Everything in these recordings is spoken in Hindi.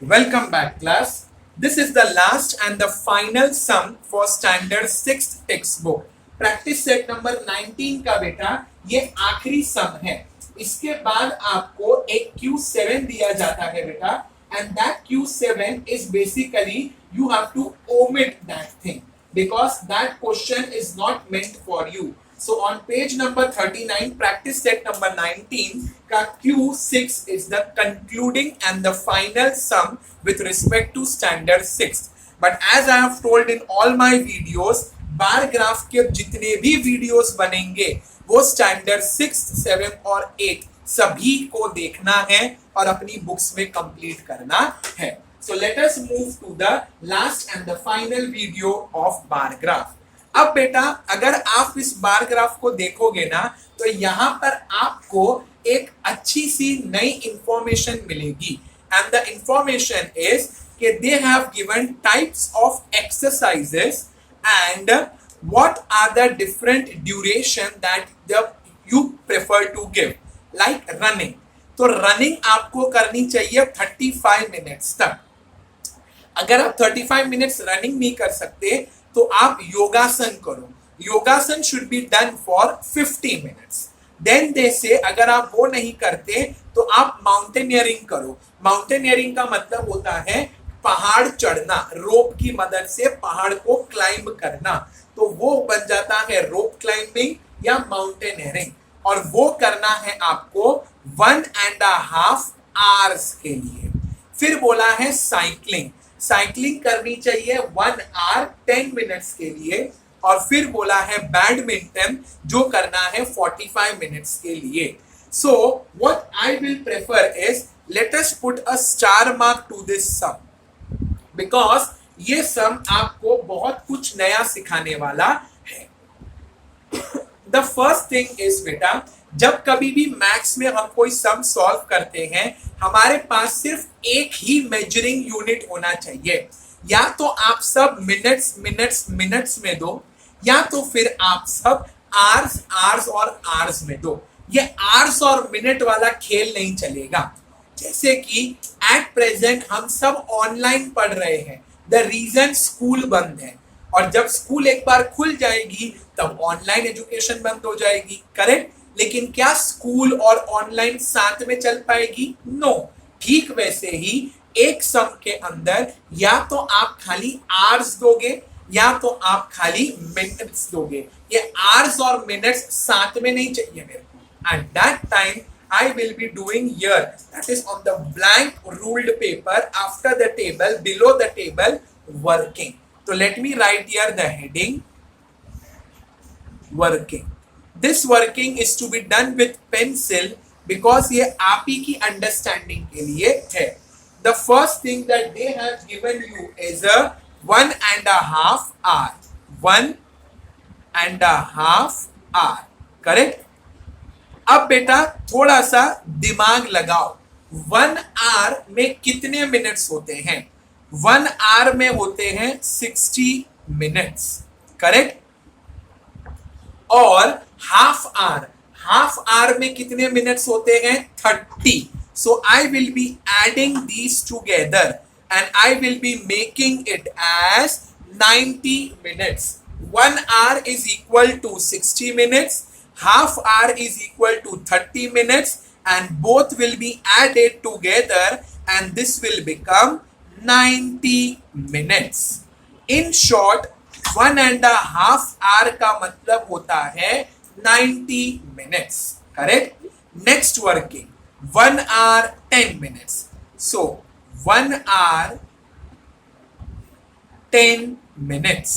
Welcome back, class. This is the last and the final sum for standard 6th textbook. Practice set number 19 का बेटा ये आखिरी सम है. इसके बाद आपको एक Q7 दिया जाता है बेटा, and that Q7 is basically you have to omit that thing because that question is not meant for you. So on page number 39, practice set number 19 का Q6 is the concluding and the final sum with respect to standard 6. But as I have told in all my videos, bar graph के जितने भी वीडियोस बनेंगे वो स्टैंडर्ड 6, 7 और 8 सभी को देखना है और अपनी बुक्स में कंप्लीट करना है. So let us move to the last and the final video of bar graph. अब बेटा अगर आप इस बार ग्राफ को देखोगे ना तो यहां पर आपको एक अच्छी सी नई इंफॉर्मेशन मिलेगी. एंड द इंफॉर्मेशन इज कि they have given types of exercises and what are the different duration that you prefer to give, like running. तो रनिंग आपको करनी चाहिए 35 मिनट्स तक. अगर आप 35 मिनट्स रनिंग नहीं कर सकते तो आप योगासन करो. योगासन should be done for 50 minutes. Then they say अगर आप वो नहीं करते तो आप माउंटेनियरिंग करो. माउंटेनियरिंग का मतलब होता है पहाड़ चढ़ना, रोप की मदद से पहाड़ को क्लाइंब करना. तो वो बन जाता है रोप क्लाइंबिंग या माउंटेनियरिंग. और वो करना है आपको 1.5 आवर्स के लिए. फिर बोला है साइकिलिंग. साइकिलिंग करनी चाहिए 1 आवर 10 मिनट्स के लिए. और फिर बोला है बैडमिंटन जो करना है 45 मिनट्स के लिए. So what I will prefer is let us put a star mark to this sum because ये सम आपको बहुत कुछ नया सिखाने वाला है. द फर्स्ट थिंग इज बेटा जब कभी भी मैथ्स में हम कोई सम सॉल्व करते हैं हमारे पास सिर्फ एक ही मेजरिंग यूनिट होना चाहिए. या तो आप सब मिनट्स मिनट्स मिनट्स में दो या तो फिर आप सब आवर्स आवर्स और आवर्स में दो. ये आवर्स और मिनट वाला खेल नहीं चलेगा. जैसे कि एट प्रेजेंट हम सब ऑनलाइन पढ़ रहे हैं. द रीजन स्कूल बंद है और जब स्कूल एक बार खुल जाएगी तब ऑनलाइन एजुकेशन बंद हो जाएगी. करेक्ट. लेकिन क्या स्कूल और ऑनलाइन साथ में चल पाएगी? नो. ठीक वैसे ही एक सम के अंदर या तो आप खाली आवर्स दोगे या तो आप खाली मिनट्स दोगे. ये आवर्स और मिनट्स साथ में नहीं चाहिए मेरे को. At that time I will be doing here, that is on the blank ruled paper after the table, below the table, working. So let me write here the heading working. This working is to be done with pencil because ये आप ही की understanding के लिए है. The first thing that they have given you is a 1.5 hour. 1.5 hour. Correct? अब बेटा थोड़ा सा दिमाग लगाओ. 1 आवर में कितने मिनट्स होते हैं? 1 आवर में होते हैं 60 मिनट्स. करेक्ट. और हाफ आवर में कितने मिनट्स होते हैं? 30. So I will be adding these together and I will be making it as 90 minutes. 1 hour is equal to 60 minutes. Half hour is equal to 30 minutes and both will be added together and this will become 90 minutes. In short, 1.5 hour का मतलब होता है 90 minutes. Correct? Next working. 1 hour 10 minutes. So 1 hour 10 minutes.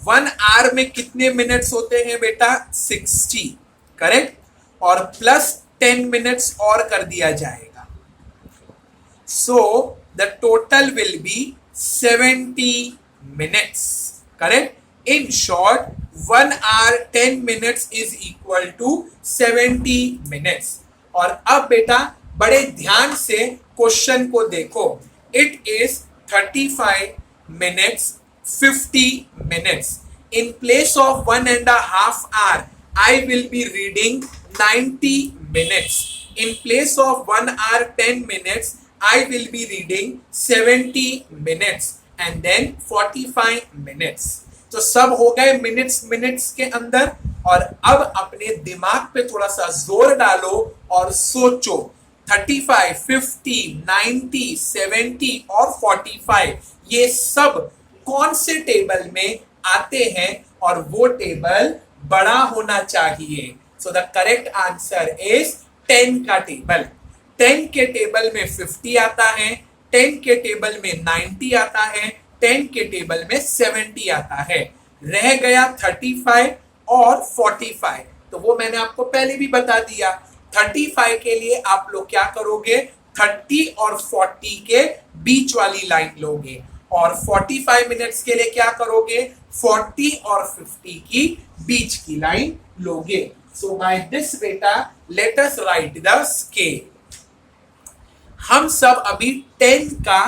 1 our में कितने मिनट्स होते हैं बेटा? 60. करेक्ट. और प्लस 10 मिनट्स और कर दिया जाएगा. So the total will be 70 minutes. Correct. In short 1 hour 10 minutes इज इक्वल टू 70 मिनट्स. और अब बेटा बड़े ध्यान से क्वेश्चन को देखो. It is 35 minutes 50 minutes. In place of 1.5 hour, I will be reading 90 minutes. In place of 1 hour 10 minutes, I will be reading 70 minutes and then 45 minutes. तो सब हो गए मिनट्स के अंदर। और अब अपने दिमाग पे थोड़ा सा जोर डालो और सोचो 35, 50, 90, 70 और 45 ये सब कौन से टेबल में आते हैं और वो टेबल बड़ा होना चाहिए। सो द करेक्ट आंसर इज 10 का टेबल। 10 के टेबल में 50 आता है, 10 के टेबल में 90 आता है, 10 के टेबल में 70 आता है। रह गया 35 और 45, तो वो मैंने आपको पहले भी बता दिया। 35 के लिए आप लोग क्या करोगे, 30 और 40 के बीच वाली लाइन लोगे, और 45 मिनट्स के लिए क्या करोगे, 40 और 50 की बीच की लाइन लोगे। सो बाय दिस बेटा let us right the scale. हम सब अभी 10 का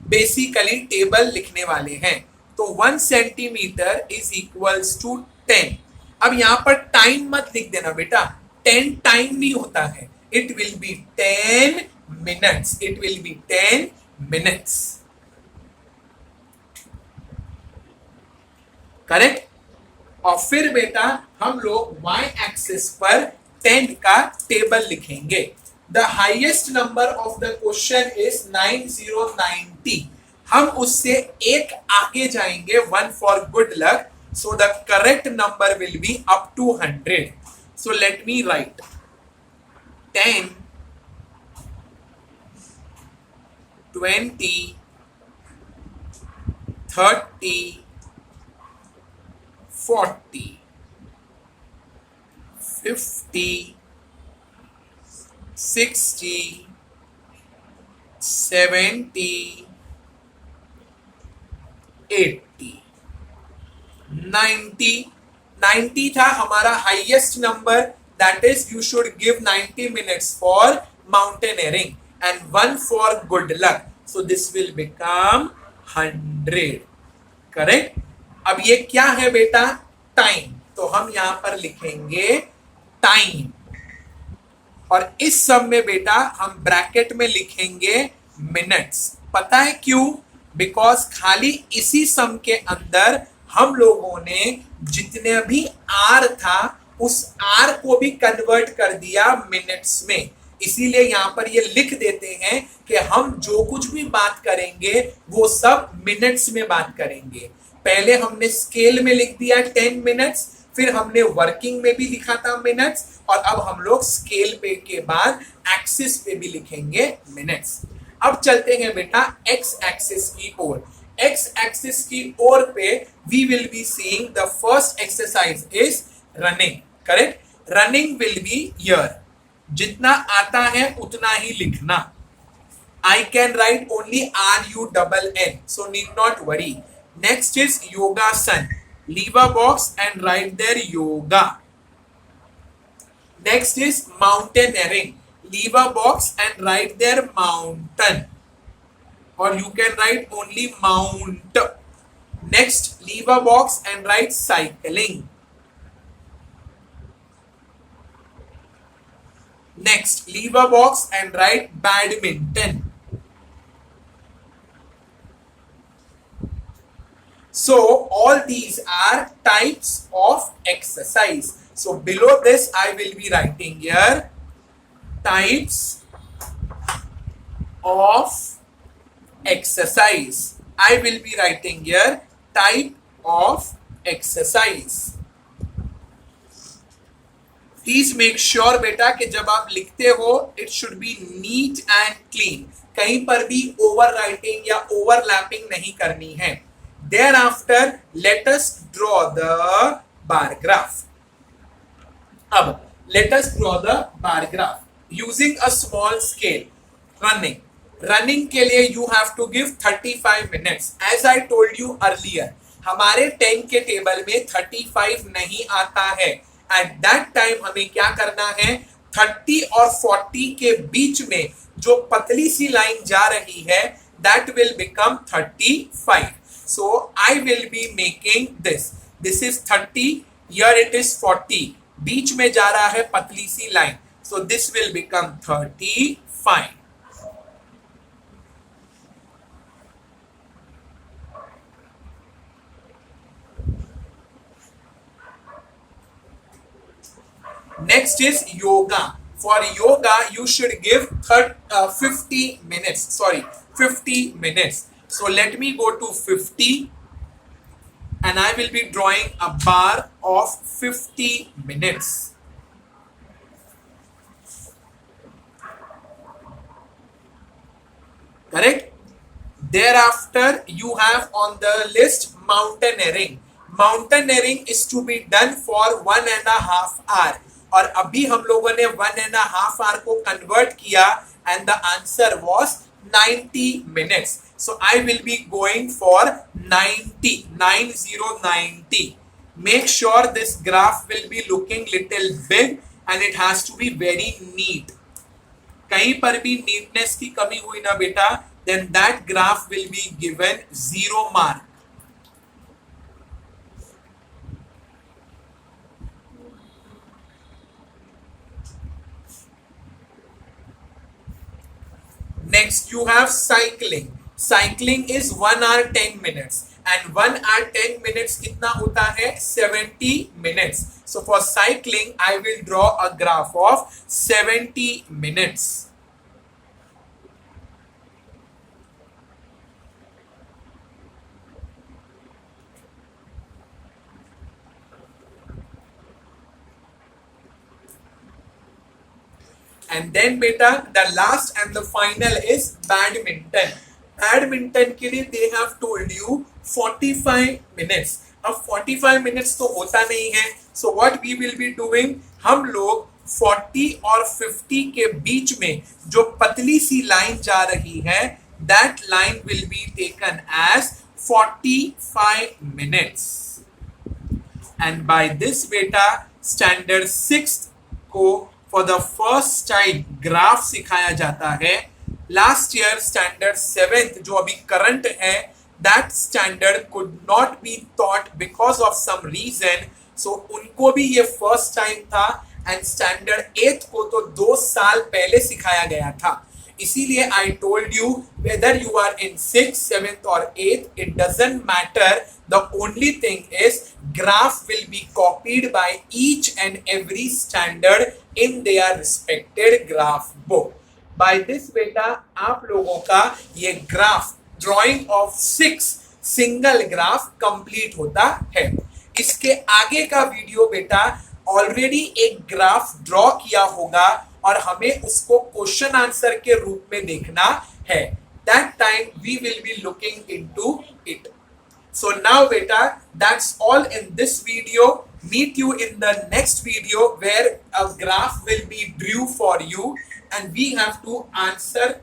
बेसिकली टेबल लिखने वाले हैं। तो 1 सेंटीमीटर इज इक्वल्स टू 10। अब यहां पर टाइम मत लिख देना बेटा, 10 टाइम नहीं होता है, it will be 10 minutes, it will be 10 minutes. Correct. और फिर बेटा हम लोग y एक्सिस पर 10 का टेबल लिखेंगे। The highest number of the question is 9090। हम उससे एक आगे जाएंगे, 1 for good luck, so the correct number will be up to 100। So let me write 10, 20, 30, 40, 50, 60, 70, 80, 90। 90 था हमारा highest number, that is you should give 90 minutes for mountaineering and 1 for good luck, so this will become 100। Correct. अब ये क्या है बेटा, टाइम, तो हम यहां पर लिखेंगे टाइम, और इस सब में बेटा हम ब्रैकेट में लिखेंगे मिनट्स। पता है क्यों, बिकॉज खाली इसी सम के अंदर हम लोगों ने जितने भी आर था उस आर को भी कन्वर्ट कर दिया मिनट्स में। इसीलिए यहां पर ये लिख देते हैं कि हम जो कुछ भी बात करेंगे वो सब मिनट्स में बात करेंगे। पहले हमने स्केल में लिख दिया 10 मिनट्स, फिर हमने वर्किंग में भी लिखा था मिनट्स, और अब हम लोग स्केल पे के बाद एक्सिस पे भी लिखेंगे मिनट्स। अब चलते हैं बेटा एक्स एक्सिस की ओर। एक्स एक्सिस की ओर पे we will be seeing the first exercise is running. Correct. Running will be here, जितना आता है उतना ही लिखना। I can write only RUNN, so need not worry. Next is yogasan. Leave a box and write there yoga. Next is mountaineering. Leave a box and write there mountain, or you can write only mount. Next, leave a box and write cycling. Next, leave a box and write badminton. So all these are types of exercise. So below this I will be writing here types of exercise. I will be writing here type of exercise. Please make sure बेटा कि जब आप लिखते हो it should be neat and clean. कहीं पर भी ओवर राइटिंग या ओवरलैपिंग नहीं करनी है। Thereafter, let us draw the bar graph. अब let us draw the bar graph using a small scale. Running. Running के लिए you have to give 35 minutes. As I told you earlier, हमारे 10 के टेबल में 35 नहीं आता है। At that time हमें क्या करना है, 30 और 40 के बीच में जो पतली सी लाइन जा रही है that will become 35. So I will be making this. This is 30, here it is 40. बीच में जा रहा है पतली सी line, So this will become 35. Next is yoga. For yoga, you should give 50 minutes. Sorry, 50 minutes. So let me go to 50 and I will be drawing a bar of 50 minutes. Correct? Thereafter, you have on the list mountaineering. Mountaineering is to be done for 1.5 hours. और अभी हम लोगों ने 1.5 hours को convert किया and the answer was 90 minutes. So I will be going for 90. Make sure this graph will be looking little big and it has to be very neat. कहीं पर भी नीटनेस की कमी हुई ना बेटा, then that graph will be given 0 mark. Next you have cycling. Cycling is 1 hour 10 minutes and 1 hour 10 minutes कितना होता है 70 minutes. So for cycling I will draw a graph of 70 minutes. And then beta, the last and the final is badminton. Badminton के लिए they have told you 45 minutes. अब 45 minutes तो होता नहीं है. So what we will be doing, हम लोग 40 और 50 के बीच में जो पतली सी लाइन जा रही है, that line will be taken as 45 minutes. And by this beta, standard 6th को for the first time graph सिखाया जाता है. लास्ट ईयर स्टैंडर्ड 7th जो अभी करंट है, that standard could not be taught because of some reason. So उनको भी ये फर्स्ट टाइम था and स्टैंडर्ड 8th को तो 2 साल पहले सिखाया गया था. इसीलिए I told you whether you are in 6th, 7th or 8th, it doesn't matter. The only thing is graph will be copied by each and every standard in their respected graph book. By this beta आप लोगों का ये graph drying of 6 single graph complete होता है. इसके आगे का वीडियो बेटा ऑलरेडी एक ग्राफ ड्रॉ किया होगा और हमें उसको क्वेश्चन आंसर के रूप में देखना है. That time we will be looking into it. So now beta, that's all in this video. Meet you in the next video where a graph will be drew for you and we have to answer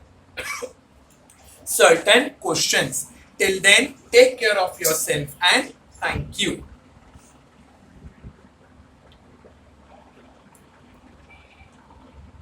certain questions. Till then, take care of yourself and thank you.